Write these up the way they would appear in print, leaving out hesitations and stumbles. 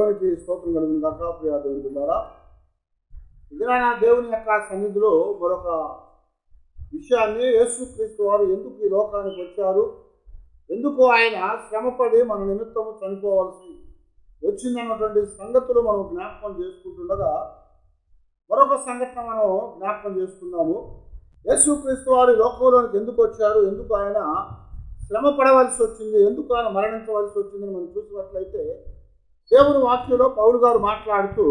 దేవునికి స్తోత్రం కలుగును గాక. ప్రియ దేవుని బిడ్డలారా, ఇదినా దేవుని యొక్క సన్నిధిలో మరొక విషయాన్ని, యేసుక్రీస్తు వారు ఎందుకు ఈ లోకానికి వచ్చారు, ఎందుకు ఆయన శ్రమపడి మన నిమిత్తము చనిపోవాల్సి వచ్చిందన్నటువంటి సంగతులు మనం జ్ఞాపకం చేసుకుంటుండగా మరొక సంఘటన మనం జ్ఞాపకం చేసుకుందాము. యేసుక్రీస్తు వారు లోకంలోనికి ఎందుకు వచ్చారు, ఎందుకు ఆయన శ్రమ పడవలసి వచ్చింది, ఎందుకు ఆయన మరణించవలసి వచ్చిందని మనం చూసినట్లయితే దేవుని వాక్యంలో పౌలు గారు మాట్లాడుతూ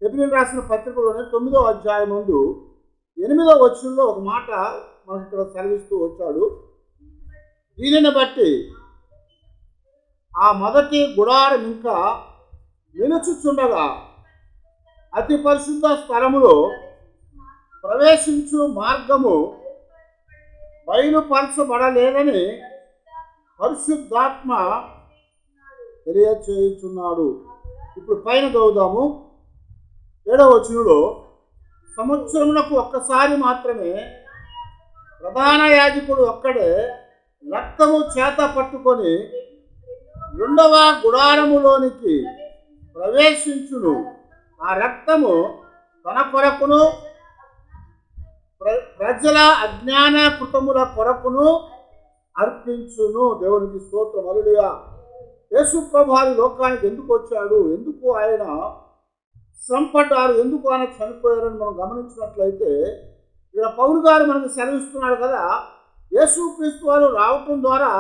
హెబ్రీయులకు రాసిన పత్రికలోనే 9వ అధ్యాయం ముందు 8వ వచనంలో ఒక మాట మనకి ఇక్కడ సెలవిస్తూ వచ్చాడు. దీనిని బట్టి ఆ మొదటి గుడారం ఇంకా నిలుచుచుండగా అతి పరిశుద్ధ స్థలములో ప్రవేశించు మార్గము బయలుపరచబడలేదని పరిశుద్ధాత్మ తెలియచేయుచున్నాడు. ఇప్పుడు పైన చదువుదాము. 7వ వచనంలో, సంవత్సరమునకు ఒక్కసారి మాత్రమే ప్రధాన యాజకుడు ఒక్కడే రక్తము చేత పట్టుకొని 2వ గుడారములోనికి ప్రవేశించును. ఆ రక్తము తన కొరకును ప్రజల అజ్ఞాన కృతముల కొరకును అర్పించును. దేవునికి స్తోత్రం. హల్లెలూయా. యేసు ప్రభువు లోకానికి ఎందుకు వచ్చాడు, ఎందుకు ఆయన శ్రమపడ్డారు, ఎందుకు ఆయన చనిపోయారని మనం గమనించినట్లయితే ఇక్కడ పౌలు గారు మనకు సెలవిస్తున్నాడు కదా. యేసుక్రీస్తు వారు రావటం ద్వారా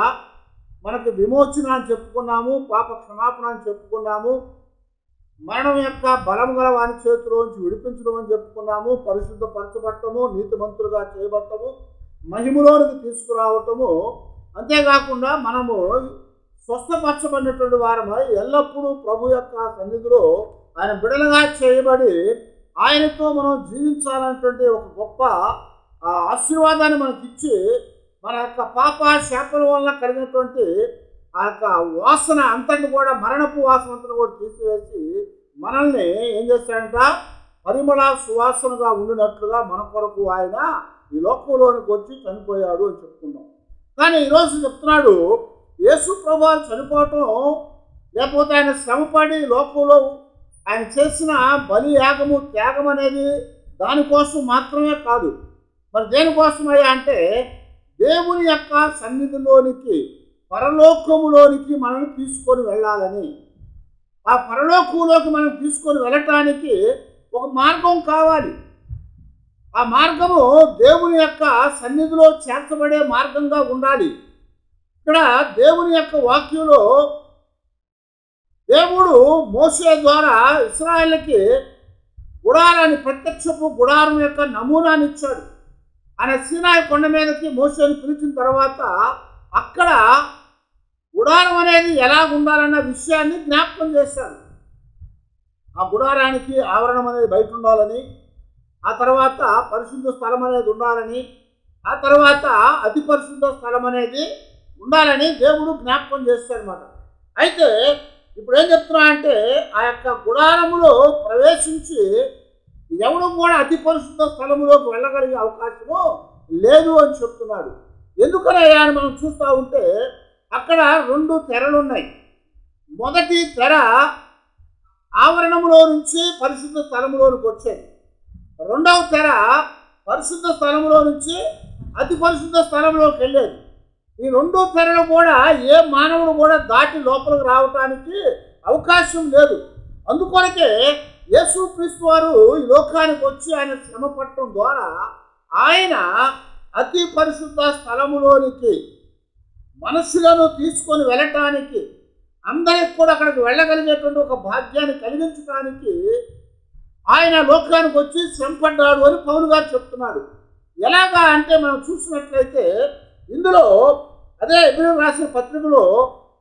మనకు విమోచన అని చెప్పుకున్నాము, పాప క్షమాపణ అని చెప్పుకున్నాము, మరణం యొక్క బలం గల వాని చేతిలోంచి విడిపించడం అని చెప్పుకున్నాము, పరిశుద్ధపరచబట్టము, నీతిమంతులుగా చేయబట్టము, మహిమలోనికి తీసుకురావటము, అంతేకాకుండా మనము స్వస్థపరచబడినటువంటి వారమై ఎల్లప్పుడూ ప్రభు యొక్క సన్నిధిలో ఆయన బిడలుగా చేయబడి ఆయనతో మనం జీవించాలనేటువంటి ఒక గొప్ప ఆశీర్వాదాన్ని మనకి ఇచ్చి మన యొక్క పాప శాపల వల్ల కలిగినటువంటి ఆ యొక్క వాసన అంతటి కూడా, మరణపు వాసన అంతా కూడా తీసివేసి మనల్ని ఏం చేస్తాడంట, పరిమళ సువాసనగా ఉండినట్లుగా మన కొరకు ఆయన ఈ లోకంలోనికి వచ్చి చనిపోయాడు అని చెప్పుకున్నాం. కానీ ఈరోజు చెప్తున్నాడు, యేసు ప్రభువు చనిపోవటం లేకపోతే ఆయన శ్రమపడి లోకంలో ఆయన చేసిన బలి యాగము త్యాగం అనేది దానికోసం మాత్రమే కాదు. మరి దేనికోసమయ్యా అంటే దేవుని యొక్క సన్నిధిలోనికి, పరలోకములోనికి మనల్ని తీసుకొని వెళ్ళాలని. ఆ పరలోకంలోకి మనం తీసుకొని వెళ్ళటానికి ఒక మార్గం కావాలి. ఆ మార్గము దేవుని యొక్క సన్నిధిలో చేర్చబడే మార్గంగా ఉండాలి. ఇక్కడ దేవుని యొక్క వాక్యంలో దేవుడు మోషే ద్వారా ఇశ్రాయేలుకి గుడారాన్ని, ప్రత్యక్షపు గుడారం యొక్క నమూనాన్ని ఇచ్చాడు. ఆయన సీనాయి కొండ మీదకి మోషేని పిలిచిన తర్వాత అక్కడ గుడారం అనేది ఎలా ఉండాలన్న విషయాన్ని జ్ఞాపకం చేశాడు. ఆ గుడారానికి ఆవరణం అనేది బయట ఉండాలని, ఆ తర్వాత పరిశుద్ధ స్థలం అనేది ఉండాలని, ఆ తర్వాత అతి పరిశుద్ధ స్థలం అనేది ఉండాలని దేవుడు జ్ఞాపకం చేస్తాడనమాట. అయితే ఇప్పుడు ఏం చెప్తున్నా అంటే ఆ యొక్క గుడారములో ప్రవేశించి ఎవడు కూడా అతి పరిశుద్ధ స్థలములోకి వెళ్ళగలిగే అవకాశము లేదు అని చెప్తున్నాడు. ఎందుకనయ్యా అని మనం చూస్తూ ఉంటే అక్కడ 2 తెరలు ఉన్నాయి. మొదటి తెర ఆవరణములో నుంచి పరిశుద్ధ స్థలములోనికి వచ్చేది. 2వ తెర పరిశుద్ధ స్థలములో నుంచి అతి పరిశుద్ధ స్థలంలోకి వెళ్ళేది. ఈ 2 తెరలు కూడా ఏ మానవుడు కూడా దాటి లోపలికి రావటానికి అవకాశం లేదు. అందుకొరకే యేసుక్రీస్తు వారు ఈ లోకానికి వచ్చి ఆయన శ్రమ పడటం ద్వారా ఆయన అతి పరిశుద్ధ స్థలములోనికి మనుషులను తీసుకొని వెళ్ళటానికి, అందరికి కూడా అక్కడికి వెళ్ళగలిగేటువంటి ఒక భాగ్యాన్ని కలిగించడానికి ఆయన లోకానికి వచ్చి శ్రమపడ్డాడు అని పౌలు గారు చెప్తున్నాడు. ఎలాగా అంటే మనం చూసినట్లయితే ఇందులో అదే హెబ్రీయులకు రాసిన పత్రికలో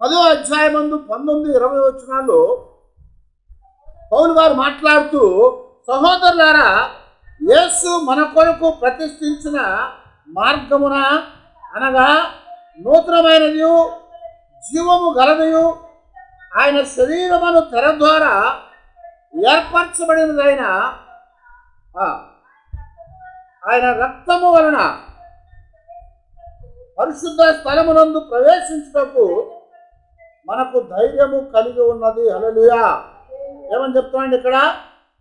10వ అధ్యాయం ముందు 19-20 వచనాల్లో పౌలు గారు మాట్లాడుతూ, సహోదరులారా, యేసు మన కొరకు ప్రతిష్ఠించిన మార్గమున అనగా నూతనమైనది జీవము గలదయు ఆయన శరీరమును తెర ద్వారా ఏర్పరచబడినదైన ఆయన రక్తము వలన పరిశుద్ధ స్థలమునందు ప్రవేశించుటకు మనకు ధైర్యము కలిగి ఉన్నది. హల్లెలూయా. ఏమని చెప్తామండి ఇక్కడ?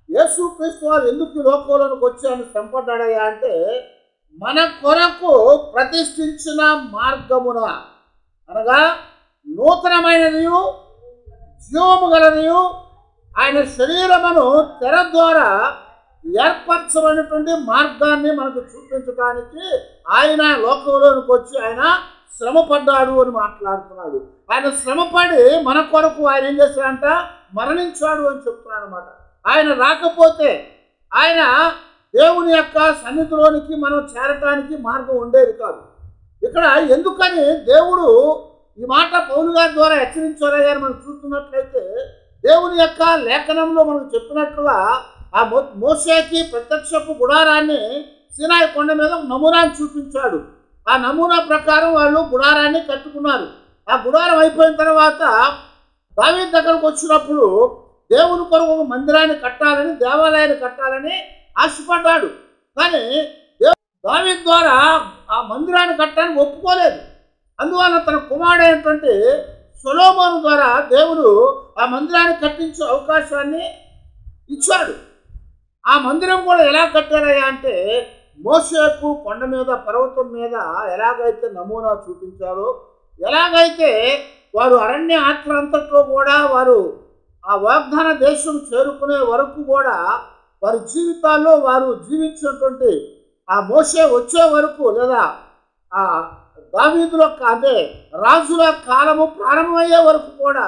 యేసుక్రీస్తు వారు ఎందుకు ఈ లోకంలోకి వచ్చి ఆయన శ్రమపడ్డాడయ్యా అంటే, మన కొరకు ప్రతిష్ఠించిన మార్గమున, అనగా నూతనమైనదియు జీవము గలదియు ఆయన శరీరమును తెర ద్వారా ఏర్పరచబడినటువంటి మార్గాన్ని మనకు చూపించడానికి ఆయన లోకంలోనికి వచ్చి ఆయన శ్రమపడ్డాడు అని మాట్లాడుతున్నాడు. ఆయన శ్రమపడి మన కొరకు ఆయన ఏం చేశాడంట? మరణించాడు అని చెప్తున్నాడు అన్నమాట. ఆయన రాకపోతే ఆయన దేవుని యొక్క సన్నిధిలోనికి మనం చేరటానికి మార్గం ఉండేది కాదు. ఇక్కడ ఎందుకని దేవుడు ఈ మాట పౌలు గారి ద్వారా హెచ్చరించారని మనం చూస్తున్నట్లయితే, దేవుని యొక్క లేఖనంలో మనకు చెప్పినట్లుగా ఆ మోషేకి ప్రత్యక్షపు గుడారాన్ని సీనాయి కొండ మీద నమూనాను చూపించాడు. ఆ నమూనా ప్రకారం వాళ్ళు గుడారాన్ని కట్టుకున్నారు. ఆ గుడారం అయిపోయిన తర్వాత దావీదు దగ్గరకు వచ్చినప్పుడు దేవుని కొరకు ఒక మందిరాన్ని కట్టాలని, దేవాలయాన్ని కట్టాలని ఆశపడ్డాడు. కానీ దావీదు ద్వారా ఆ మందిరాన్ని కట్టడానికి ఒప్పుకోలేదు. అందువల్ల తన కుమారుడైనటువంటి సొలొమోను ద్వారా దేవుడు ఆ మందిరాన్ని కట్టించే అవకాశాన్ని ఇచ్చాడు. ఆ మందిరం కూడా ఎలా కట్టారయ్యా అంటే, మోషేకు కొండ మీద పర్వతం మీద ఎలాగైతే నమూనా చూపించారో, ఎలాగైతే వారు అరణ్య యాత్ర అంతట్లో కూడా వారు ఆ వాగ్దాన దేశం చేరుకునే వరకు కూడా వారి జీవితాల్లో వారు జీవించినటువంటి ఆ మోషే వచ్చే వరకు, లేదా ఆ దావీదుల అంటే రాజుల కాలము ప్రారంభమయ్యే వరకు కూడా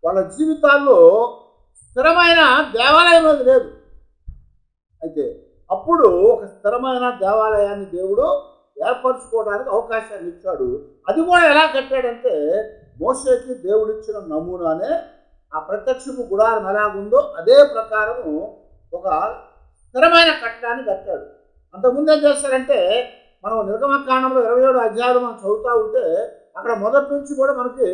వాళ్ళ జీవితాల్లో స్థిరమైన దేవాలయం అనేది లేదు. అయితే అప్పుడు ఒక స్థిరమైన దేవాలయాన్ని దేవుడు ఏర్పరచుకోవడానికి అవకాశాన్ని ఇచ్చాడు. అది కూడా ఎలా కట్టాడంటే, మోషేకి దేవుడు ఇచ్చిన నమూనానే ఆ ప్రత్యక్షపు గుడారం ఎలాగుందో అదే ప్రకారము ఒక స్థిరమైన కట్టడాన్ని కట్టాడు. అంతకుముందు ఏం చేశారంటే, మనం నిర్గమకాండంలో 27 అధ్యాయాలు మనం చదువుతూ ఉంటే అక్కడ మొదటి నుంచి కూడా మనకి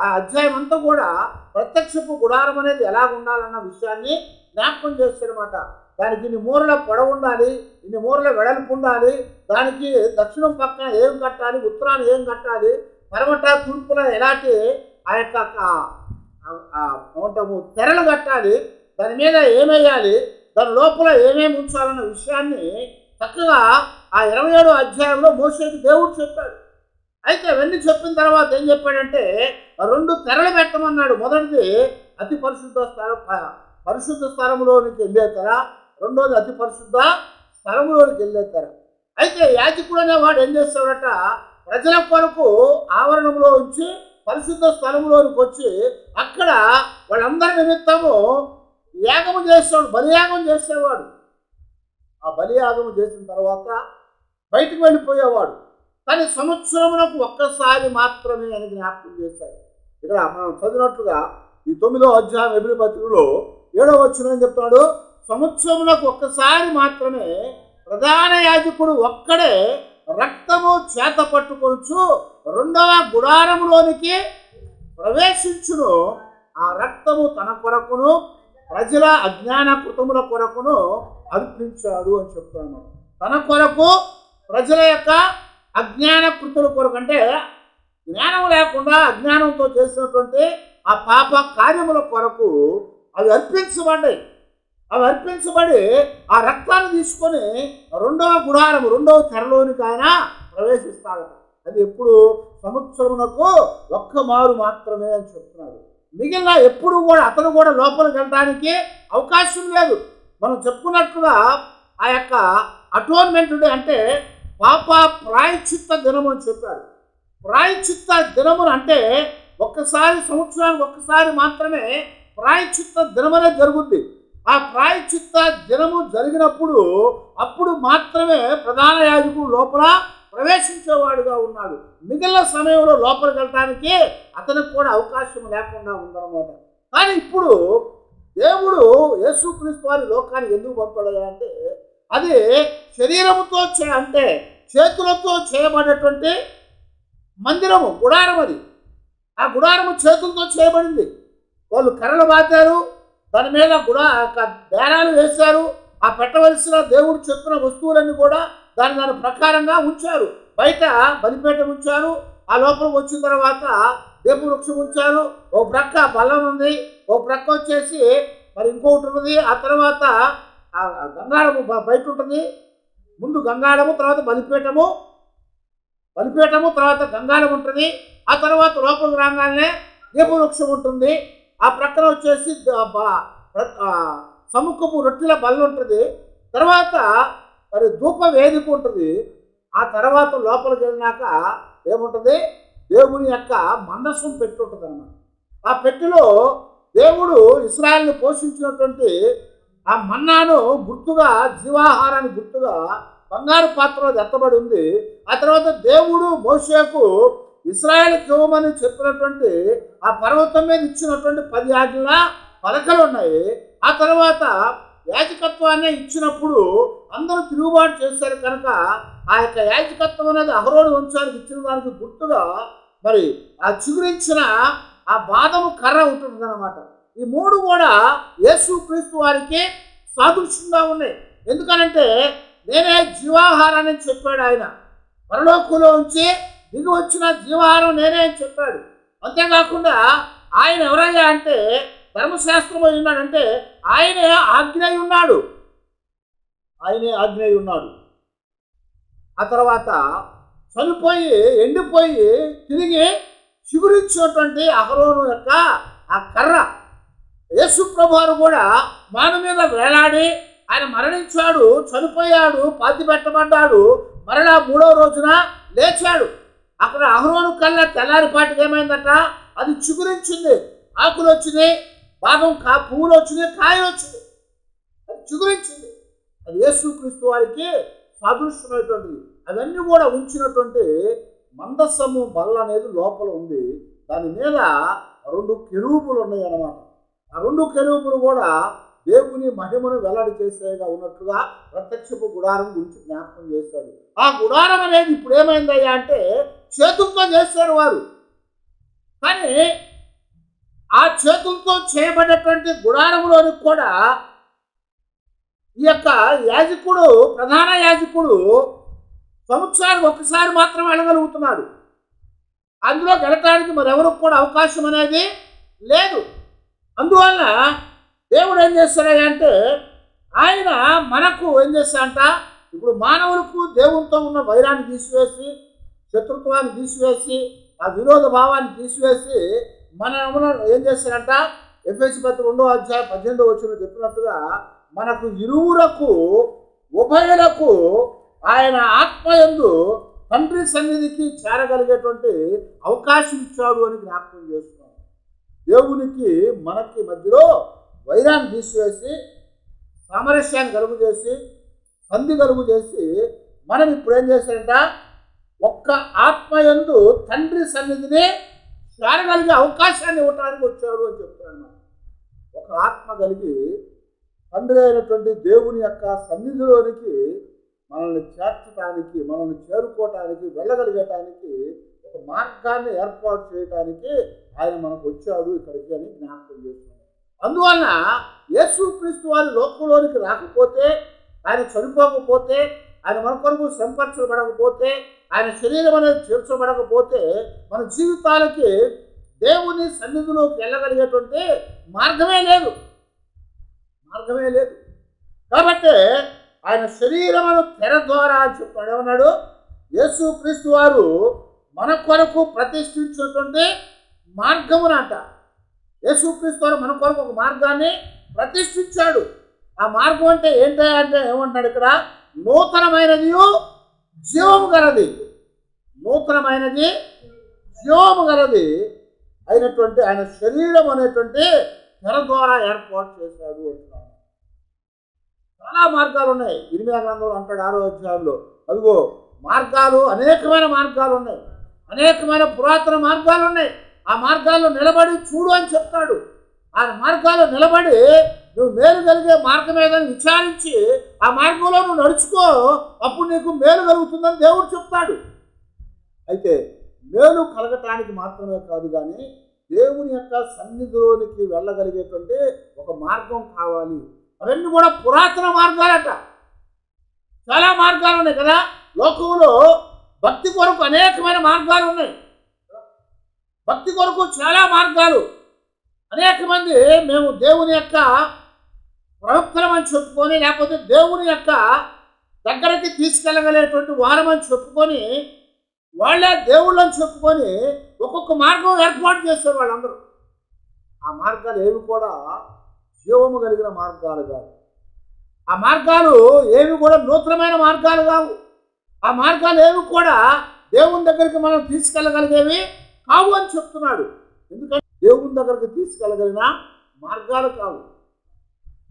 ఆ అధ్యాయం అంతా కూడా ప్రత్యక్షపు గుడారం అనేది ఎలా ఉండాలన్న విషయాన్ని జ్ఞాపకం చేస్తాడనమాట. దానికి ఇన్ని మూరల పొడవు ఉండాలి, ఇన్ని మూరల వెడల్పు ఉండాలి, దానికి దక్షిణం పక్కన ఏం కట్టాలి, ఉత్తరాన ఏం కట్టాలి, పరమట తూర్పుల ఎలాంటి ఆ యొక్క ఏమంటాము తెరలు కట్టాలి, దాని మీద ఏమేయాలి, దాని లోపల ఏమేమి ఉంచాలన్న విషయాన్ని చక్కగా ఆ 27 అధ్యాయంలో మోషేకి దేవుడు చెప్పాడు. అయితే అవన్నీ చెప్పిన తర్వాత ఏం చెప్పాడంటే, 2 తెరలు పెట్టమన్నాడు. మొదటిది అతి పరిశుద్ధ స్థలంలోనికి వెళ్ళే తెర, రెండోది అతి పరిశుద్ధ స్థలంలోనికి వెళ్ళే తెర. అయితే యాజకుడు అనేవాడు ఏం చేస్తాడట, ప్రజల కొరకు ఆవరణంలో ఉంచి పరిశుద్ధ స్థలంలోనికి వచ్చి అక్కడ వాళ్ళందరి నిమిత్తము యాగము చేసేవాడు, బలియాగం చేసేవాడు. ఆ బలియాగం చేసిన తర్వాత బయటకు వెళ్ళిపోయేవాడు. కానీ సంవత్సరమునకు ఒక్కసారి మాత్రమే అని జ్ఞాపకం చేశాడు. ఇక్కడ మనం చదివినట్లుగా ఈ 9వ అధ్యాయం హెబ్రీ పత్రికలో 7వ వచనం చెప్తాడు, సంవత్సరమునకు ఒక్కసారి మాత్రమే ప్రధాన యాజకుడు ఒక్కడే రక్తము చేత పట్టుకొనుచు 2వ గుడారములోనికి ప్రవేశించును. ఆ రక్తము తన కొరకును ప్రజల అజ్ఞాన కృతముల కొరకును అర్పించాడు అని చెప్తాను. తన కొరకు, ప్రజల యొక్క అజ్ఞాన కృతుల కొరకు, అంటే జ్ఞానం లేకుండా అజ్ఞానంతో చేసినటువంటి ఆ పాప కార్యముల కొరకు అవి అర్పించబడ్డాయి. అవి అర్పించబడి ఆ రక్తాన్ని తీసుకొని 2వ గుడారం, 2వ తెరలోనికి ఆయన ప్రవేశిస్తాడట. అది ఎప్పుడు? సంవత్సరమునకు ఒక్క మారు మాత్రమే అని చెప్తున్నాడు. మిగిలిన ఎప్పుడు కూడా అతను కూడా లోపలికి వెళ్ళడానికి అవకాశం లేదు. మనం చెప్పుకున్నట్లుగా ఆ యొక్క అటోన్మెంట్ డే అంటే పాప ప్రాయశ్చిత్త దినము అని చెప్పాడు. ప్రాయశ్చిత్త దినమును అంటే ఒక్కసారి, సంవత్సరానికి ఒక్కసారి మాత్రమే ప్రాయశ్చిత్త దినం అనేది జరుగుద్ది. ఆ ప్రాయశ్చిత్త దినము జరిగినప్పుడు అప్పుడు మాత్రమే ప్రధాన యాజకుడు లోపల ప్రవేశించేవాడుగా ఉన్నాడు. మిగిలిన సమయంలో లోపలికి వెళ్ళడానికి అతనికి కూడా అవకాశం లేకుండా ఉందన్నమాట. కానీ ఇప్పుడు దేవుడు యేసుక్రీస్తు వారి లోకానికి ఎందుకు పంపాడు అంటే, అది శరీరముతో అంటే చేతులతో చేయబడినటువంటి మందిరము, గుడారం. అది ఆ గుడారము చేతులతో చేయబడింది. వాళ్ళు కర్రలు బాతారు, దాని మీద బేరాలు వేశారు. ఆ పెట్టవలసిన దేవుడు చెప్పిన వస్తువులన్నీ కూడా దాని ప్రకారంగా ఉంచారు. బయట బలిపేట ఉంచారు. ఆ లోపలికి వచ్చిన తర్వాత దీపవృక్షం ఉంచారు. ఒక ప్రక్క బల్లం ఉంది, ఒక ప్రక్క వచ్చేసి మరి ఇంకొకటి ఉన్నది. ఆ తర్వాత గంగాళము బయట ఉంటుంది. ముందు గంగాళము, తర్వాత బలిపీఠము, తర్వాత గంగాళం ఉంటుంది. ఆ తర్వాత లోపలికి రాగానే దీపవృక్షం ఉంటుంది. ఆ ప్రక్కన వచ్చేసి సముఖపు రొట్టెల బల్ల ఉంటుంది. తర్వాత మరి ధూప వేదిక ఉంటుంది. ఆ తర్వాత లోపలికి వెళ్ళినాక ఏముంటుంది, దేవుని యొక్క మందసం పెట్టి ఉంటుంది అన్నమాట. ఆ పెట్టెలో దేవుడు ఇశ్రాయేలును పోషించినటువంటి ఆ మన్నాను గుర్తుగా, జీవాహారాన్ని గుర్తుగా బంగారు పాత్రలో ఎత్తబడి ఉంది. ఆ తర్వాత దేవుడు మోషేకు ఇశ్రాయేలుకి ఇవ్వమని చెప్పినటువంటి ఆ పర్వతం మీద ఇచ్చినటువంటి 10 ఆజ్ఞల పలకలు ఉన్నాయి. ఆ తర్వాత యాజకత్వాన్ని ఇచ్చినప్పుడు అందరూ తిరుగుబాటు చేశారు కనుక ఆ యొక్క యాజకత్వం అనేది అహరోను వంశానికి ఇచ్చిన దానికి గుర్తుగా మరి ఆ చిగురించిన ఆ బాదము కర్ర ఉంటుంది అన్నమాట. ఈ 3 కూడా యేసుక్రీస్తు వారికి సాదృశ్యంగా ఉన్నాయి. ఎందుకనంటే నేనే జీవాహారాన్ని చెప్పాడు ఆయన. పరలోకంలో ఉంచి దిగి వచ్చిన జీవాహారం నేనే అని చెప్పాడు. అంతేకాకుండా ఆయన ఎవరయ్యా అంటే ధర్మశాస్త్రం అయి ఉన్నాడంటే ఆయనే ఆజ్ఞ ఉన్నాడు. ఆ తర్వాత చనిపోయి ఎండిపోయి తిరిగి చిగురించినటువంటి అహరోను యొక్క ఆ కర్ర. యేసు ప్రభువారు కూడా మాను మీద వేలాడి ఆయన మరణించాడు, చనిపోయాడు, పాతి పెట్టబడ్డాడు, మరలా 3వ రోజున లేచాడు. అక్కడ అహరోను కల్లా తెల్లారిపాటికి ఏమైందట, అది చిగురించింది, ఆకులు వచ్చినాయి, భాగం పువ్వులు వచ్చినాయి, కాయలు వచ్చినాయి, అది చిగురించింది. అది యేసుక్రీస్తు వారికి సాదృశ్యమైనటువంటిది. అవన్నీ కూడా ఉంచినటువంటి మందసము బల్ల అనేది లోపల ఉంది. దాని మీద 2 కెరూబులు ఉన్నాయి అన్నమాట. ఆ 2 కెరూబులు కూడా దేవుని మహిమను వెల్లడి చేసేగా ఉన్నట్లుగా ప్రత్యక్షపు గుడారం గురించి జ్ఞాపకం చేశాడు. ఆ గుడారం అనేది ఇప్పుడు ఏమైందయ్యా అంటే చేతులతో చేశారు వారు. కానీ ఆ చేతులతో చేయబడినటువంటి గుడారంలోనికి కూడా ఈ యొక్క యాజకుడు, ప్రధాన యాజకుడు సంవత్సరానికి ఒకసారి మాత్రం వెళ్ళగలుగుతున్నాడు. అందులో వెళ్ళటానికి మరెవరికి కూడా అవకాశం అనేది లేదు. అందువల్ల దేవుడు ఏం చేస్తాడంటే ఆయన మనకు ఏం చేస్తాడంట, ఇప్పుడు మానవులకు దేవునితో ఉన్న వైరాన్ని తీసివేసి, శత్రుత్వాన్ని తీసివేసి, ఆ విరోధ భావాన్ని తీసివేసి మన ఏం చేస్తాడంట, ఎఫెసీ పత్రిక 2వ అధ్యాయం 18వ వచనంలో చెప్పినట్టుగా మనకు ఇరువురకు ఉభయులకు ఆయన ఆత్మయందు తండ్రి సన్నిధికి చేరగలిగేటువంటి అవకాశం ఇచ్చాడు అని జ్ఞాపకం చేస్తున్నాం. దేవునికి మనకి మధ్యలో వైరాన్ని తీసివేసి, సామరస్యాన్ని కలుగు చేసి, సంధి కలుగు చేసి మనం ఇప్పుడు ఏం చేశాడంట, ఒక్క ఆత్మయందు తండ్రి సన్నిధిని చేరగలిగే అవకాశాన్ని ఇవ్వటానికి వచ్చాడు అని చెప్తున్నాను. ఒక ఆత్మ కలిగి తండ్రి అయినటువంటి దేవుని యొక్క సన్నిధిలోనికి మనల్ని చేర్చడానికి, మనల్ని చేరుకోవటానికి, వెళ్ళగలిగటానికి ఒక మార్గాన్ని ఏర్పాటు చేయడానికి ఆయన మనకు వచ్చాడు ఇక్కడికి అని జ్ఞాపకం చేస్తున్నాడు. అందువలన యేసుక్రీస్తు వారి లోకంలోనికి రాకపోతే, ఆయన చనిపోకపోతే, ఆయన మన కొరకు సంపర్చబడకపోతే, ఆయన శరీరం అనేది చేర్చబడకపోతే మన జీవితాలకి దేవుని సన్నిధిలోకి వెళ్ళగలిగేటువంటి మార్గమే లేదు. కాబట్టి ఆయన శరీరమును తెర ద్వారా చెప్పాడు. ఏమన్నాడు, యేసుక్రీస్తు వారు మన కొరకు ప్రతిష్ఠించినటువంటి మార్గమునంట. యేసుక్రీస్తు వారు మన కొరకు ఒక మార్గాన్ని ప్రతిష్ఠించాడు. ఆ మార్గం అంటే ఏంటంటే ఏమంటాడు ఇక్కడ, నూతనమైనది జీవము గలది, అయినటువంటి ఆయన శరీరం అనేటువంటి తెర ద్వారా ఏర్పాటు చేశాడు అంటున్నాడు. చాలా మార్గాలు ఉన్నాయి. ఇర్మియా గ్రంథంలో అంటాడు 6వ అధ్యాయంలో, అదిగో మార్గాలు, అనేకమైన మార్గాలు ఉన్నాయి, అనేకమైన పురాతన మార్గాలు ఉన్నాయి. ఆ మార్గాల్లో నిలబడి చూడు అని చెప్తాడు. ఆ మార్గాల్లో నిలబడి నువ్వు మేలు కలిగే మార్గం ఏదని విచారించి ఆ మార్గంలో నువ్వు నడుచుకో, అప్పుడు నీకు మేలు కలుగుతుందని దేవుడు చెప్తాడు. అయితే మేలు కలగటానికి మాత్రమే కాదు, కానీ దేవుని యొక్క సన్నిధిలోనికి వెళ్ళగలిగేటువంటి ఒక మార్గం కావాలి. అవన్నీ కూడా పురాతన మార్గాలట. చాలా మార్గాలు ఉన్నాయి కదా లోకంలో. భక్తి కొరకు అనేకమైన మార్గాలు ఉన్నాయి. భక్తి కొరకు చాలా మార్గాలు. అనేక మంది మేము దేవుని యొక్క ప్రవక్తలమని చెప్పుకొని, లేకపోతే దేవుని యొక్క దగ్గరికి తీసుకెళ్ళగలేటువంటి వారమని చెప్పుకొని, వాళ్ళే దేవుళ్ళని చెప్పుకొని ఒక్కొక్క మార్గం ఏర్పాటు చేస్తారు వాళ్ళందరూ. ఆ మార్గాలు ఏవి కూడా జీవము కలిగిన మార్గాలు కావు. ఆ మార్గాలు ఏవి కూడా నూతనమైన మార్గాలు కావు. ఆ మార్గాలు ఏవి కూడా దేవుని దగ్గరికి మనం తీసుకెళ్ళగలిగేవి కావు అని చెప్తున్నాడు. ఎందుకంటే దేవుని దగ్గరికి తీసుకెళ్ళగలిగిన మార్గాలు కావు.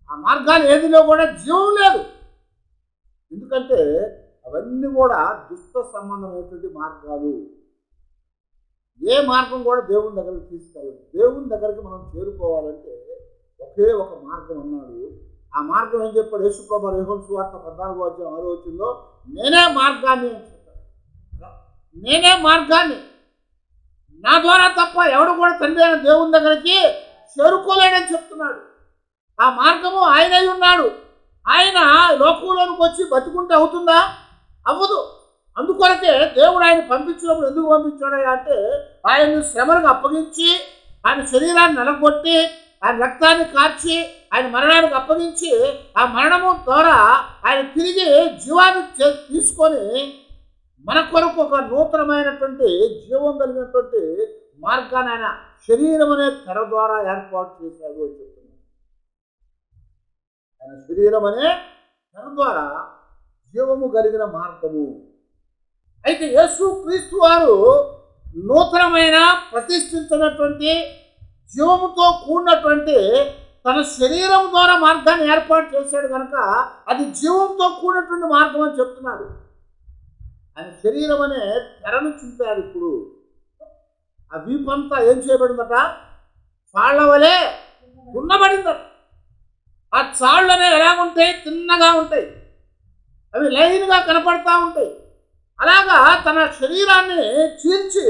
ఆ మార్గాలు ఏదిలో కూడా జీవం లేదు. ఎందుకంటే అవన్నీ కూడా దుష్ట సంబంధమైనటువంటి మార్గాలు. ఏ మార్గం కూడా దేవుని దగ్గరికి తీసుకెళ్ళదు. దేవుని దగ్గరికి మనం చేరుకోవాలంటే ఒకే ఒక మార్గం అన్నాడు. ఆ మార్గం ఏం చెప్పాడు? యేసుప్రభువు యోహాను సువార్త 14:6 నేనే మార్గాన్ని అని చెప్పాడు. నేనే మార్గాన్ని, నా ద్వారా తప్ప ఎవడు కూడా తండ్రి అయిన దేవుని దగ్గరికి చేరుకోలేడని చెప్తున్నాడు. ఆ మార్గము ఆయనై ఉన్నాడు. ఆయన లోకంలోనికి వచ్చి బతుకుంటే అవుతుందా? అవ్వదు. అందుకొరకే దేవుడు ఆయన పంపించినప్పుడు ఎందుకు పంపించాడు అంటే ఆయన్ని శ్రమలకు అప్పగించి, ఆయన శరీరాన్ని నలగొట్టి, ఆయన రక్తాన్ని కార్చి, ఆయన మరణానికి అప్పగించి, ఆ మరణము ద్వారా ఆయన తిరిగి జీవాన్ని తీసుకొని మన కొరకు ఒక నూతనమైనటువంటి జీవం కలిగినటువంటి మార్గాన్ని ఆయన శరీరం అనే తెర ద్వారా ఏర్పాటు చేశాడు అని చెప్తున్నాడు. ఆయన శరీరం అనే తెర ద్వారా జీవము కలిగిన మార్గము. అయితే యేసు క్రీస్తు వారు నూతనమైన ప్రతిష్ఠించినటువంటి జీవముతో కూడినటువంటి తన శరీరం ద్వారా మార్గాన్ని ఏర్పాటు చేశాడు కనుక అది జీవంతో కూడినటువంటి మార్గం అని చెప్తున్నాడు. ఆయన శరీరం అనే తెరను చింపాడు. ఇప్పుడు ఆ వీపంతా ఏం చేయబడిందట? చాళ్ల వలె ఉన్నబడిందట. ఆ చాళ్ళు అనేవి ఎలాగుంటాయి? తిన్నగా ఉంటాయి, అవి లైన్గా కనపడతా ఉంటాయి. అలాగా తన శరీరాన్ని చీల్చి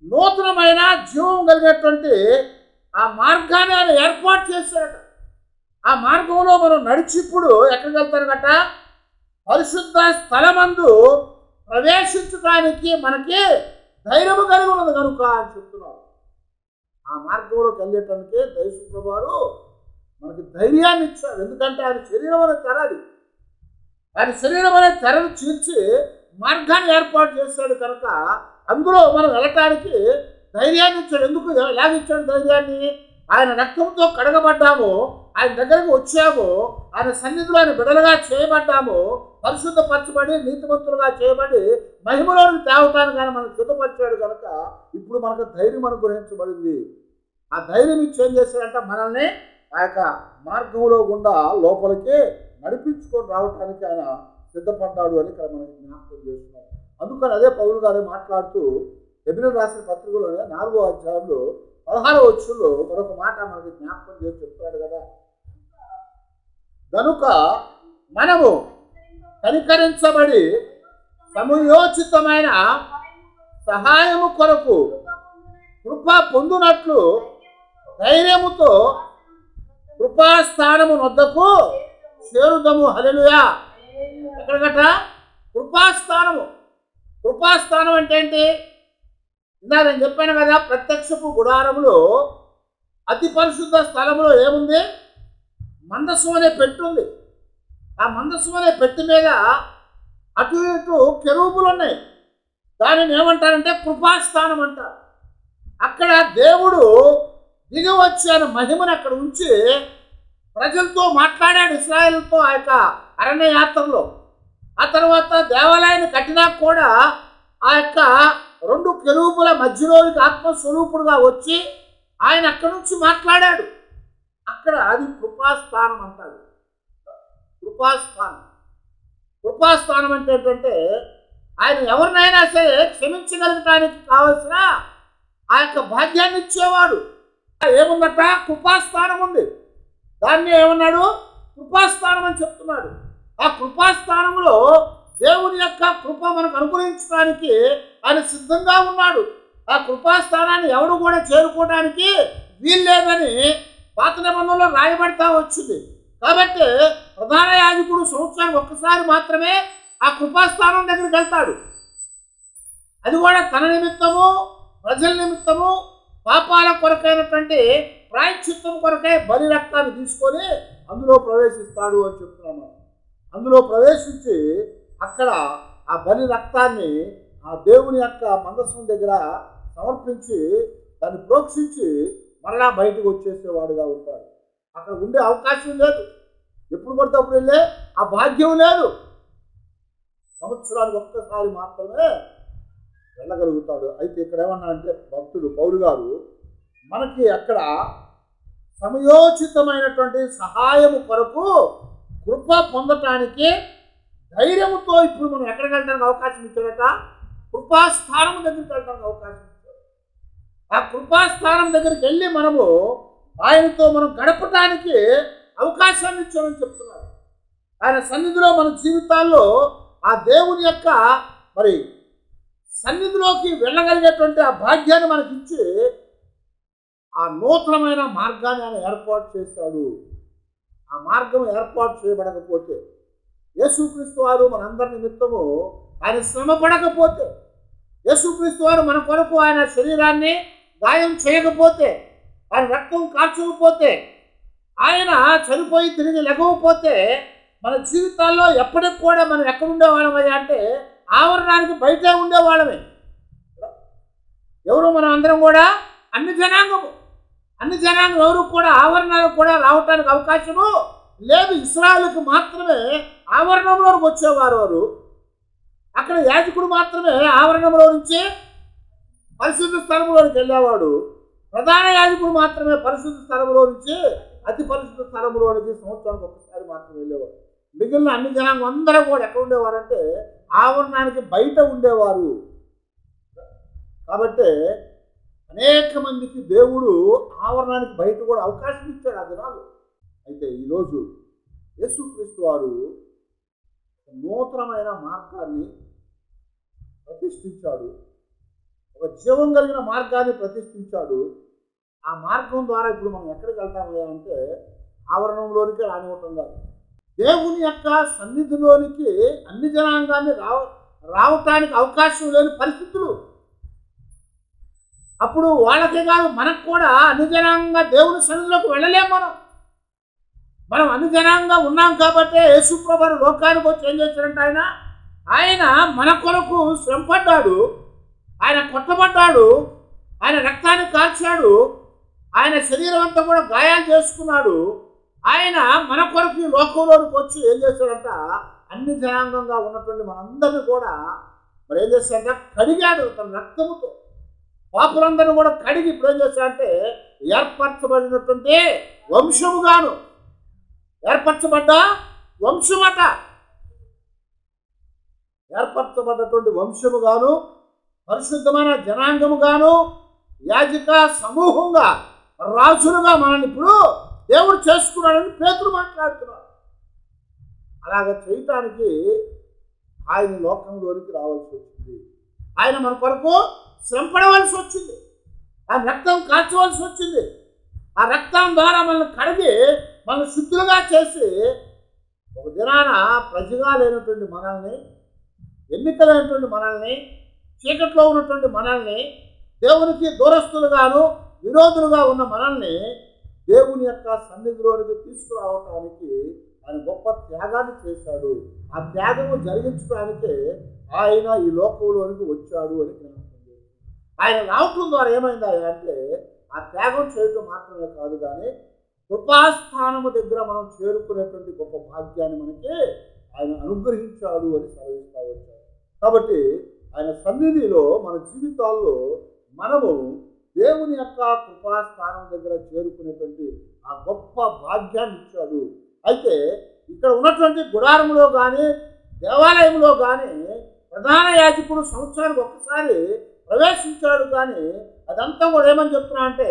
నూతనమైన జీవం కలిగేటువంటి ఆ మార్గాన్ని ఆయన ఏర్పాటు చేశాడు. ఆ మార్గంలో మనం నడిచి ఇప్పుడు ఎక్కడికి వెళ్తారు గట? పరిశుద్ధ స్థలమందు ప్రవేశించడానికి మనకి ధైర్యము కలిగి ఉన్నది కనుక అని చెప్తున్నారు. ఆ మార్గంలోకి వెళ్ళేటానికి యేసుప్రభువు వారు మనకి ధైర్యాన్ని ఇచ్చారు. ఎందుకంటే ఆయన శరీరం అనే తెర, అది ఆయన శరీరం అనే తెరను చీల్చి మార్గాన్ని ఏర్పాటు చేశాడు కనుక అందులో మనం వెళ్ళటానికి ధైర్యాన్ని ఇచ్చాడు. ఎందుకు ఎలాగిచ్చాడు ధైర్యాన్ని? ఆయన రక్తంతో కడగబడ్డాము, ఆయన దగ్గరకు వచ్చాము, ఆయన సన్నిధిలో ఆయన బిడలుగా చేయబడ్డాము, పరిశుద్ధపరచబడి నీతిమంతులుగా చేయబడి మహిమలోకి తేవటానికి ఆయన మనకు సిద్ధపరిచాడు కనుక ఇప్పుడు మనకు ధైర్యం అనుగ్రహించబడింది. ఆ ధైర్యం ఇచ్చి ఏం చేశాడంటే మనల్ని ఆ యొక్క మార్గంలో గుండా లోపలికి నడిపించుకొని రావటానికి ఆయన సిద్ధపడ్డాడు అని ఇక్కడ మనకి జ్ఞాపకం చేస్తున్నారు. అందుకని అదే పౌలు గారు మాట్లాడుతూ హెబ్రీయులకు రాసిన పత్రికలోనే 4వ అధ్యాయంలో 16వ వచనంలో మరొక మాట మనకి జ్ఞాపకం చేసి చెప్తాడు కదా, కనుక మనము కనికరించబడి సమయోచితమైన సహాయము కొరకు కృప పొందునట్లు ధైర్యముతో కృపాస్థానము నొద్దకు చేరుదము. హల్లెలూయా. ఎక్కడికట? కృపాస్థానము. కృపాస్థానం అంటే ఏంటి? ఇందాక నేను చెప్పాను కదా, ప్రత్యక్షపు గుడారములో అతి పరిశుద్ధ స్థలంలో ఏముంది? మందసం అనే పెట్టి ఉంది. ఆ మందసం అనే పెట్టి మీద అటు ఇటు కెరూబులు ఉన్నాయి. దానిని ఏమంటారంటే కృపాస్థానం అంటారు. అక్కడ దేవుడు దిగి వచ్చి ఆయన మహిమను అక్కడ ఉంచి ప్రజలతో మాట్లాడాడు, ఇశ్రాయేలుతో ఆ యొక్క అరణ్య యాత్రలో. ఆ తర్వాత దేవాలయాన్ని కట్టినా కూడా ఆ యొక్క 2 కెరూబుల మధ్యలోనికి ఆత్మస్వరూపుడుగా వచ్చి ఆయన అక్కడి నుంచి మాట్లాడాడు. అక్కడ అది కృపాస్థానం అంటాడు. కృపాస్థానం. కృపాస్థానం అంటే ఏంటంటే ఆయన ఎవరినైనా సరే క్షమించగలగటానికి కావలసిన ఆ యొక్క భాగ్యాన్ని ఇచ్చేవాడు. ఏముందట? కృపాస్థానం ఉంది. దాన్ని ఏమన్నాడు? కృపాస్థానం అని చెప్తున్నాడు. ఆ కృపాస్థానంలో దేవుని యొక్క కృప మనకు అనుగ్రహించడానికి ఆయన సిద్ధంగా ఉన్నాడు. ఆ కృపాస్థానాన్ని ఎవడు కూడా చేరుకోవడానికి వీల్లేదని పాత నిబంధనలో రాయబడతా వచ్చింది. కాబట్టి ప్రధాన యాజకుడు సంవత్సరానికి ఒక్కసారి మాత్రమే ఆ కృపాస్థానం దగ్గరికి వెళ్తాడు. అది కూడా తన నిమిత్తము, ప్రజల నిమిత్తము, పాపాల కొరకైనటువంటి ప్రాయశ్చిత్తం కొరకై బలి రక్తాన్ని తీసుకొని అందులో ప్రవేశిస్తాడు అని చెప్తున్నాము. అందులో ప్రవేశించి అక్కడ ఆ బలి రక్తాన్ని ఆ దేవుని యొక్క మందసం దగ్గర సమర్పించి దాన్ని ప్రోక్షించి మరలా బయటకు వచ్చేసేవాడుగా ఉంటాడు. అక్కడ ఉండే అవకాశం లేదు, ఎప్పుడు పడితే అప్పుడు వెళ్ళే ఆ భాగ్యం లేదు. సంవత్సరానికి ఒక్కసారి మాత్రమే వెళ్ళగలుగుతాడు. అయితే ఇక్కడ ఏమన్నా అంటే భక్తుడు పౌలు గారు మనకి అక్కడ సమయోచితమైనటువంటి సహాయము కొరకు కృప పొందటానికి ధైర్యంతో ఇప్పుడు మనం ఎక్కడికి వెళ్ళడానికి అవకాశం ఇచ్చాడట? కృపాస్థానం దగ్గరికి వెళ్ళడానికి అవకాశం ఇచ్చాడు. ఆ కృపాస్థానం దగ్గరికి వెళ్ళి మనము ఆయనతో మనం గడపటానికి అవకాశాన్ని ఇచ్చామని చెప్తున్నారు. ఆయన సన్నిధిలో మన జీవితాల్లో ఆ దేవుని యొక్క మరి సన్నిధిలోకి వెళ్ళగలిగేటువంటి ఆ భాగ్యాన్ని మనకిచ్చి ఆ నూతనమైన మార్గాన్ని ఆయన ఏర్పాటు చేశాడు. ఆ మార్గం ఏర్పాటు చేయబడకపోతే, యేసుక్రీస్తు వారు మనందరి నిమిత్తము ఆయన శ్రమ పడకపోతే, యేసుక్రీస్తు వారు మన కొరకు ఆయన శరీరాన్ని గాయం చేయకపోతే, ఆయన రక్తం కార్చకపోతే, ఆయన చనిపోయి తిరిగి లెగవకపోతే మన జీవితాల్లో ఎప్పటికి కూడా మనం ఎక్కడ ఉండేవాళ్ళమయ్యా అంటే ఆవరణానికి బయటే ఉండేవాళ్ళమే. ఎవరు మనం అందరం కూడా అన్ని జనాంగం ఎవరు కూడా ఆవరణాలకు కూడా రావటానికి అవకాశము లేదు. ఇశ్రాయేలుకు మాత్రమే ఆవరణంలోకి వచ్చేవారు వారు. అక్కడ యాజకుడు మాత్రమే ఆవరణంలో నుంచి పరిశుద్ధ స్థలంలోకి వెళ్ళేవాడు. ప్రధాన యాజకుడు మాత్రమే పరిశుద్ధ స్థలంలో నుంచి అతి పరిశుద్ధ స్థలంలోనికి సంవత్సరానికి ఒక్కసారి మాత్రమే వెళ్ళేవాడు. మిగిలిన అన్ని జనాంగం అందరూ కూడా ఎక్కడ ఉండేవారంటే ఆవరణానికి బయట ఉండేవారు. కాబట్టి అనేక మందికి దేవుడు ఆవరణానికి బయట కూడా అవకాశం ఇచ్చాడు ఆ దినాలు. అయితే ఈరోజు యేసుక్రీస్తు వారు నూతనమైన మార్గాన్ని ప్రతిష్ఠించాడు, ఒక జీవం కలిగిన మార్గాన్ని ప్రతిష్ఠించాడు. ఆ మార్గం ద్వారా ఇప్పుడు మనం ఎక్కడికి వెళ్తాము అంటే ఆవరణంలోనికి రానివ్వటం కాదు, దేవుని యొక్క సన్నిధిలోనికి అన్ని జనాంగాన్ని రావటానికి అవకాశం లేని పరిస్థితులు. అప్పుడు వాళ్ళకే కాదు మనకు కూడా అన్ని జనాంగంగా దేవుని సన్నిధిలోకి వెళ్ళలేము. మనం అన్ని జనాంగంగా ఉన్నాం కాబట్టి యేసుప్రభువు లోకానికి వచ్చి ఏం చేశారంటే ఆయన మన కొరకు శ్రమపడ్డాడు, ఆయన కొట్టబడ్డాడు, ఆయన రక్తాన్ని కాల్చాడు, ఆయన శరీరం అంతా కూడా గాయాలు చేసుకున్నాడు. ఆయన మన కొరకు ఈ లోకంలోనికి వచ్చి ఏం చేశాడంట, అన్ని జనాంగంగా ఉన్నటువంటి మనందరినీ కూడా మరి ఏం చేశాడంటే కడిగాడు తన రక్తముతో. పాపులందరినీ కూడా కడిగి ఇప్పుడు ఏం చేశాడంటే ఏర్పరచబడినటువంటి వంశముగాను, ఏర్పరచబడ్డ వంశమట, ఏర్పరచబడ్డటువంటి వంశముగాను, పరిశుద్ధమైన జనాంగముగాను, యాజక సమూహంగా, రాజులుగా మనల్ని ఇప్పుడు దేవుడు చేసుకున్నాడని పేతురు మాట్లాడుతున్నాడు. అలాగ చేయటానికి ఆయన లోకంలోనికి రావాల్సి వచ్చింది. ఆయన మన కొరకు శ్రమపడవలసి వచ్చింది, ఆ రక్తం కాల్చవలసి వచ్చింది. ఆ రక్తం ద్వారా మనల్ని కడిగి మనల్ని శుద్ధులుగా చేసి ఒక దినాన ప్రజగా లేనటువంటి మనల్ని, ఎన్నికలైనటువంటి మనల్ని, చీకట్లో ఉన్నటువంటి మనల్ని, దేవునికి దూరస్తులుగాను విరోధులుగా ఉన్న మనల్ని దేవుని యొక్క సన్నిధిలోనికి తీసుకురావటానికి ఆయన గొప్ప త్యాగాన్ని చేశాడు. ఆ త్యాగము జరిగించడానికే ఆయన ఈ లోకంలోనికి వచ్చాడు అని జ్ఞాపకం. ఆయన రావటం ద్వారా ఏమైందా అంటే ఆ త్యాగం చేయటం మాత్రమే కాదు, కానీ కృపాస్థానము దగ్గర మనం చేరుకునేటువంటి గొప్ప భాగ్యాన్ని మనకి ఆయన అనుగ్రహించాడు అని సెలవిస్తూ వచ్చాడు. కాబట్టి ఆయన సన్నిధిలో మన జీవితాల్లో మనము దేవుని యొక్క కృపాస్థానం దగ్గర చేరుకునేటువంటి ఆ గొప్ప భాగ్యాన్ని ఇచ్చాడు. అయితే ఇక్కడ ఉన్నటువంటి గుడారంలో కానీ దేవాలయంలో కానీ ప్రధాన యాజకుడు సంవత్సరానికి ఒక్కసారి ప్రవేశించాడు. కానీ అదంతా కూడా ఏమని చెప్తున్నా అంటే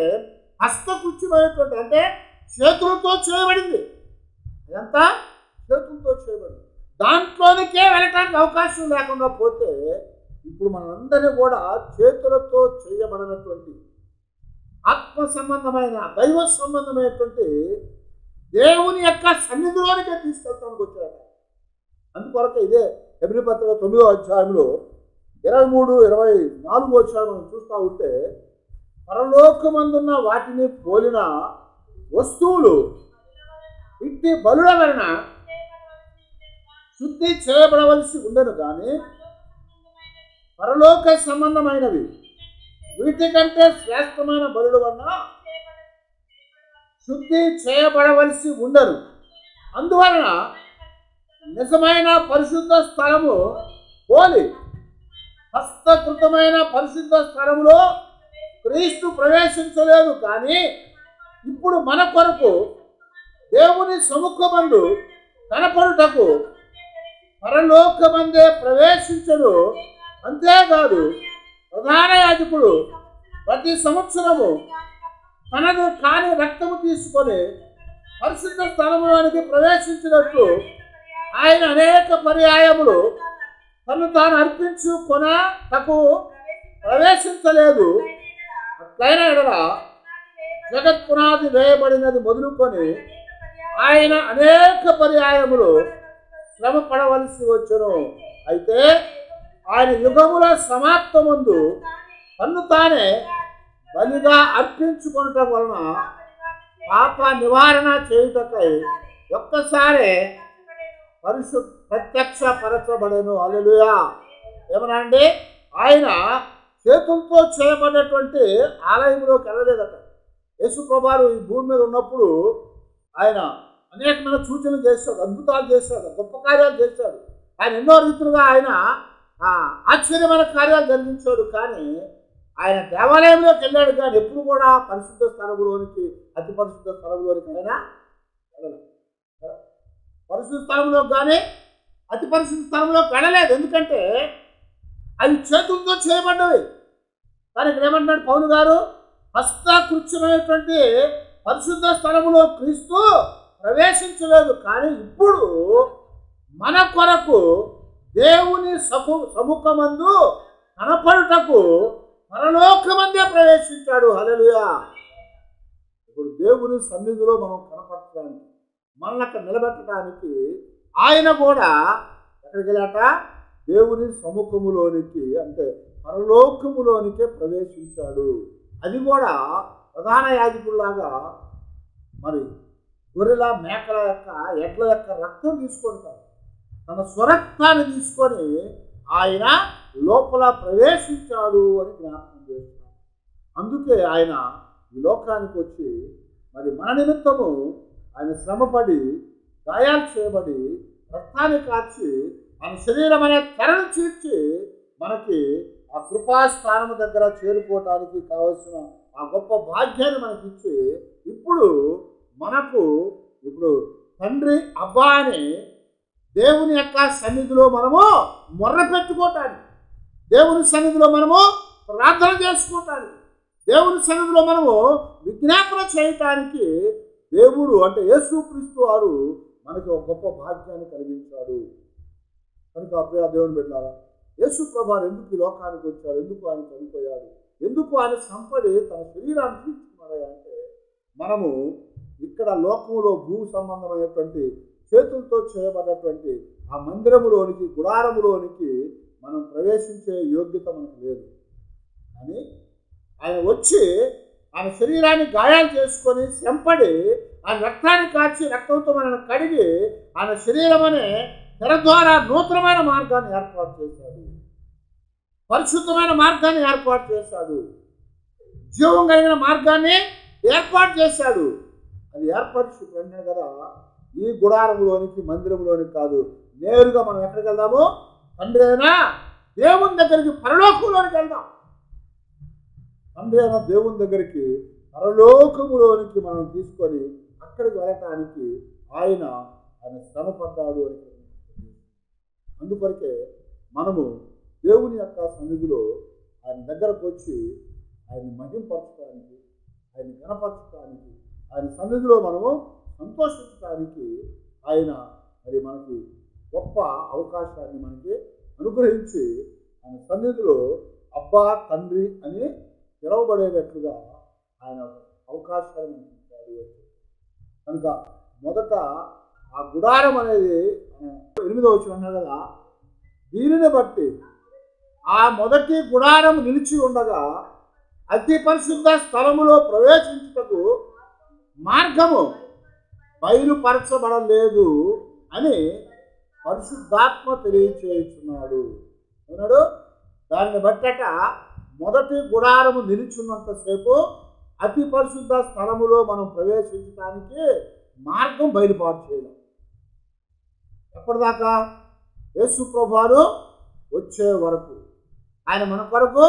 హస్తకృత్యమైనటువంటి, అంటే చేతులతో చేయబడింది. అదంతా చేతులతో చేయబడింది. దాంట్లోనికే వెళ్ళటానికి అవకాశం లేకుండా పోతే ఇప్పుడు మనందరినీ కూడా చేతులతో చేయబడినటువంటి ఆత్మ సంబంధమైన దైవ సంబంధమైనటువంటి దేవుని యొక్క సన్నిధిలోనికే తీసుకెళ్తానికి వచ్చాడు. అందుకొరకు ఇదే హెబ్రీ పత్రిక 9వ అధ్యాయంలో 23, 24 వచ్చాడు మనం చూస్తూ ఉంటే, పరలోకమందున్న వాటిని పోలిన వస్తువులు ఇట్టి బలుల వలన శుద్ధి చేయబడవలసి ఉండను కానీ పరలోక సంబంధమైనవి వీటికంటే శ్రేష్టమైన బలుల వలన శుద్ధి చేయబడవలసి ఉండరు. అందువలన నిజమైన పరిశుద్ధ స్థలము పోలి హస్తకృతమైన పరిశుద్ధ స్థలములో క్రీస్తు ప్రవేశించలేదు. కానీ ఇప్పుడు మన కొరకు దేవుని సముఖమందు కనపడుటకు పరలోకమందే ప్రవేశించడు. అంతేకాదు ప్రధాన యాజకుడు ప్రతి సంవత్సరము తనదు కాని రక్తము తీసుకొని పరిశుద్ధ స్థలములోనికి ప్రవేశించినట్లు ఆయన అనేక పర్యాయములు తను తాను అర్పించుకొనటకు ప్రవేశించలేదు. అట్లైన ఎడల జగత్ పునాది వేయబడినది మొదలుకొని ఆయన అనేక పర్యాయములు శ్రమ పడవలసి వచ్చును. అయితే ఆయన యుగముల సమాప్తమందు తన్ను తానే బలిగా అర్పించుకొనటం వలన పాప నివారణ చేయుటకై ఒక్కసారి ప్రత్యక్షపరచబడెను. హల్లెలూయా. ఏమన్నా అండి, ఆయన చేతులతో చేయబడినటువంటి ఆలయంలోకి వెళ్ళలేదట. యేసు ప్రభువు ఈ భూమి మీద ఉన్నప్పుడు ఆయన అనేకమైన సూచనలు చేశాడు, అద్భుతాలు చేశాడు, గొప్ప కార్యాలు చేశాడు. ఆయన ఎన్నో రీతులుగా ఆయన ఆశ్చర్యమైన కార్యాలు జరిగించాడు. కానీ ఆయన దేవాలయంలోకి వెళ్ళాడు, కానీ ఎప్పుడు కూడా పరిశుద్ధ స్థలంలోనికి, అతి పరిశుద్ధ స్థలంలోనికి ఆయన వెళ్ళలేదు. పరిశుద్ధ స్థలంలోకి కానీ అతి పరిశుద్ధ స్థలంలోకి వెళ్ళలేదు. ఎందుకంటే అవి చేతులతో చేయబడ్డవి. కానీ ఇక్కడ ఏమంటున్నాడు పౌలు గారు, హస్తకృత్యమైనటువంటి పరిశుద్ధ స్థలములో క్రీస్తు ప్రవేశించలేదు. కానీ ఇప్పుడు మన కొరకు దేవుని సముఖమందు కనపడుటకు పరలోకమందే ప్రవేశించాడు. హల్లెలూయా. ఇప్పుడు దేవుని సన్నిధిలో మనం కనపడటానికి, మనల్ని అక్కడ నిలబెట్టడానికి ఆయన కూడా ఎక్కడికి వెళ్ళాట? దేవుని సముఖములోనికి, అంటే పరలోకములోనికే ప్రవేశించాడు. అది కూడా ప్రధాన యాజకుల్లాగా మరి గొర్రెల మేకల యొక్క ఎడ్ల యొక్క రక్తం తీసుకుంటారు. తన స్వరక్తాన్ని తీసుకొని ఆయన లోపల ప్రవేశించాడు అని జ్ఞాపకం చేస్తాడు. అందుకే ఆయన ఈ లోకానికి వచ్చి మరి మన నిమిత్తము ఆయన శ్రమపడి గాయాలు చేయబడి రక్తాన్ని కార్చి ఆయన శరీరం అనే తెరను చీల్చి మనకి ఆ కృపాస్థానం దగ్గర చేరుకోవటానికి కావలసిన ఆ గొప్ప భాగ్యాన్ని మనకిచ్చి ఇప్పుడు తండ్రి అబ్బా అని దేవుని యొక్క సన్నిధిలో మనము మొర్ర పెట్టుకోవటానికి, దేవుని సన్నిధిలో మనము ప్రార్థన చేసుకోవటానికి, దేవుని సన్నిధిలో మనము విజ్ఞాపన చేయటానికి దేవుడు అంటే యేసుక్రీస్తు వారు మనకి ఒక గొప్ప భాగ్యాన్ని కలిగించాడు. కనుక అప్పుడే దేవుని బిడ్డలారా, యేసు ప్రభువు ఎందుకు ఈ లోకానికి వచ్చాడు, ఎందుకు ఆయన చనిపోయాడు, ఎందుకు ఆయన సంపడి తన శరీరాన్ని తీసుకున్నాడు అంటే మనము ఇక్కడ లోకంలో భూ సంబంధమైనటువంటి చేతులతో చేయబడినటువంటి ఆ మందిరములోనికి, గుడారములోనికి మనం ప్రవేశించే యోగ్యత మనకు లేదు. కానీ ఆయన వచ్చి ఆయన శరీరాన్ని గాయాలు చేసుకొని శ్రమపడి ఆయన రక్తాన్ని కార్చి రక్తంతో మనల్ని కడిగి ఆయన శరీరం అనే తెర ద్వారా నూతనమైన మార్గాన్ని ఏర్పాటు చేశాడు, పరిశుద్ధమైన మార్గాన్ని ఏర్పాటు చేశాడు, జీవం కలిగిన మార్గాన్ని ఏర్పాటు చేశాడు. అది ఏర్పరిచి వెంటనే కదా ఈ గుడారములోనికి, మందిరంలోనికి కాదు, నేరుగా మనం ఎక్కడికి వెళ్దాము? తండ్రి అయినా దేవుని దగ్గరికి, పరలోకంలోనికి వెళ్దాం. తండ్రి అయినా దేవుని దగ్గరికి, పరలోకములోనికి మనం తీసుకొని అక్కడికి వెళ్ళటానికి ఆయన శ్రమపడ్డాడు అని. అందుకొరకే మనము దేవుని యొక్క సన్నిధిలో ఆయన దగ్గరకు వచ్చి ఆయన మహింపరచడానికి, ఆయన గణపరచడానికి, ఆయన సన్నిధిలో మనము సంతోషించడానికి ఆయన మరి మనకి గొప్ప అవకాశాన్ని మనకి అనుగ్రహించి ఆయన సన్నిధిలో అబ్బా తండ్రి అని పిలువబడేటట్లుగా ఆయన అవకాశాన్ని ఇచ్చాడు. కనుక మొదట ఆ గుడారం అనేది 8వ వచనం అన్నారు కదా, దీనిని బట్టి ఆ మొదటి గుడారం నిలిచి ఉండగా అతి పరిశుద్ధ స్థలములో ప్రవేశించుటకు మార్గము బయలుపరచబడలేదు అని పరిశుద్ధాత్మ తెలియచేస్తున్నాడు అన్నాడు. దాన్ని బట్టట మొదటి గుడారము నిలుచున్నంతసేపు అతి పరిశుద్ధ స్థలములో మనం ప్రవేశించడానికి మార్గం బయలుపాటు చేయలేం. ఎప్పటిదాకా? యేసు ప్రభువారు వచ్చే వరకు, ఆయన మన కొరకు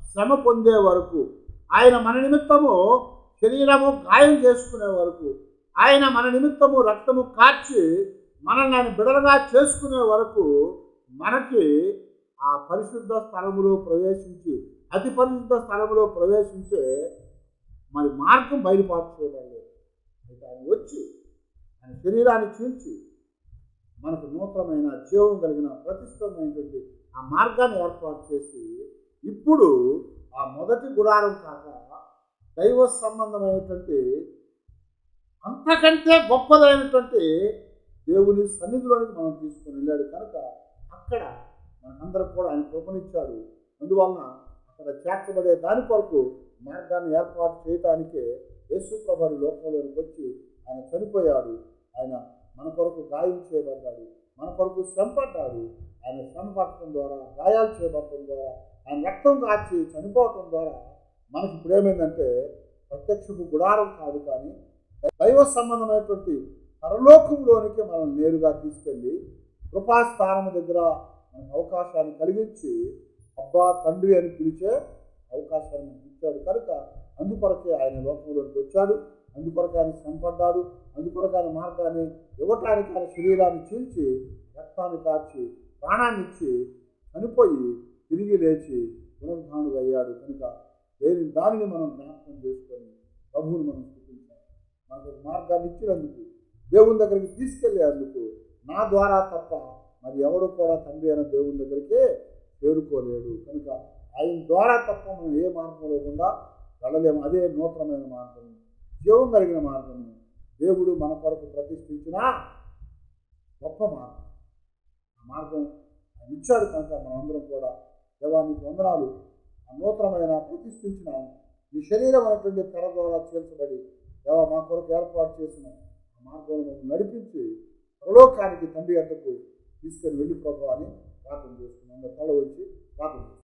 శ్రమ పొందే వరకు, ఆయన మన నిమిత్తము శరీరము గాయం చేసుకునే వరకు, ఆయన మన నిమిత్తము రక్తము కార్చి మనల్ని ఆయన బిడలుగా చేసుకునే వరకు మనకి ఆ పరిశుద్ధ స్థలములో ప్రవేశించి అతి పరిశుద్ధ స్థలములో ప్రవేశించే మరి మార్గం బయలుపాటు చేయలేదు. అయితే ఆయన వచ్చి ఆయన శరీరాన్ని చీల్చి మనకు నూతనమైన జీవం కలిగిన ప్రతిష్టమైనటువంటి ఆ మార్గాన్ని ఏర్పాటు చేసి ఇప్పుడు ఆ మొదటి గుడారం కాక దైవ సంబంధమైనటువంటి అంతకంటే గొప్పదైనటువంటి దేవుని సన్నిధిలోనికి మనం తీసుకుని వెళ్ళాడు కనుక అక్కడ మనందరం కూడా ఆయన కృపనిచ్చాడు. అందువలన అక్కడ చేర్చబడే దాని కొరకు మార్గాన్ని ఏర్పాటు చేయటానికే యేసు ప్రభువు లోకంలోకి వచ్చి ఆయన చనిపోయాడు. ఆయన మన కొరకు గాయం చేయబడ్డాడు, మన కొరకు శ్రమపడ్డాడు. ఆయన శ్రమ పడటం ద్వారా, గాయాలు చేయబడటం ద్వారా, ఆయన రక్తం కాచి చనిపోవటం ద్వారా మనకి ఇప్పుడు ఏమైందంటే ప్రత్యక్షపు గుడారం కాదు కానీ దైవ సంబంధమైనటువంటి పరలోకంలోనికి మనం నేరుగా తీసుకెళ్ళి కృపాస్థానం దగ్గర మనకు అవకాశాన్ని కలిగించి అబ్బా తండ్రి అని పిలిచే అవకాశాన్ని ఇచ్చాడు కనుక అందుకొరకే ఆయన లోకంలోకి వచ్చాడు, అందుకొరకు ఆయన శ్రమపడ్డాడు, అందుకొరకు ఆయన మార్గాన్ని ఇవ్వటానికి ఆయన శరీరాన్ని చీల్చి రక్తాన్ని కార్చి ప్రాణాన్ని ఇచ్చి చనిపోయి తిరిగి లేచి పునరుద్ధానుడు అయ్యాడు కనుక దానిని మనం జ్ఞాపకం చేసుకొని ప్రభువుని మనం స్తుతించాలి. మనకు మార్గాన్ని ఇచ్చినందుకు, దేవుని దగ్గరికి తీసుకెళ్ళేందుకు నా ద్వారా తప్ప మరి ఎవడు కూడా తండ్రి అయిన దేవుని దగ్గరికే చేరుకోలేడు కనుక ఆయన ద్వారా తప్ప మనం ఏ మార్గం లేకుండా వెళ్ళలేము. అదే నూతనమైన మార్గం, జీవం కలిగిన మార్గం, దేవుడు మన కొరకు ప్రతిష్ఠించిన గొప్ప మార్గం. ఆ మార్గం ఆయన ఇచ్చాడు కనుక మనందరం కూడా దేవా నీకు వందనాలు. ఆ నూతనమైన ప్రతిష్ఠించిన నీ శరీరం అనేటువంటి తెర ద్వారా చేర్చబడి దేవా మా కొరకు ఏర్పాటు చేసిన ఆ మార్గంలో నడిపించి పరలోకానికి తండ్రి వద్దకు తీసుకొని వెళ్ళి ప్రభువా అని ప్రార్థన చేస్తున్నాం. తల వచ్చి ప్రార్థన చేస్తున్నాం.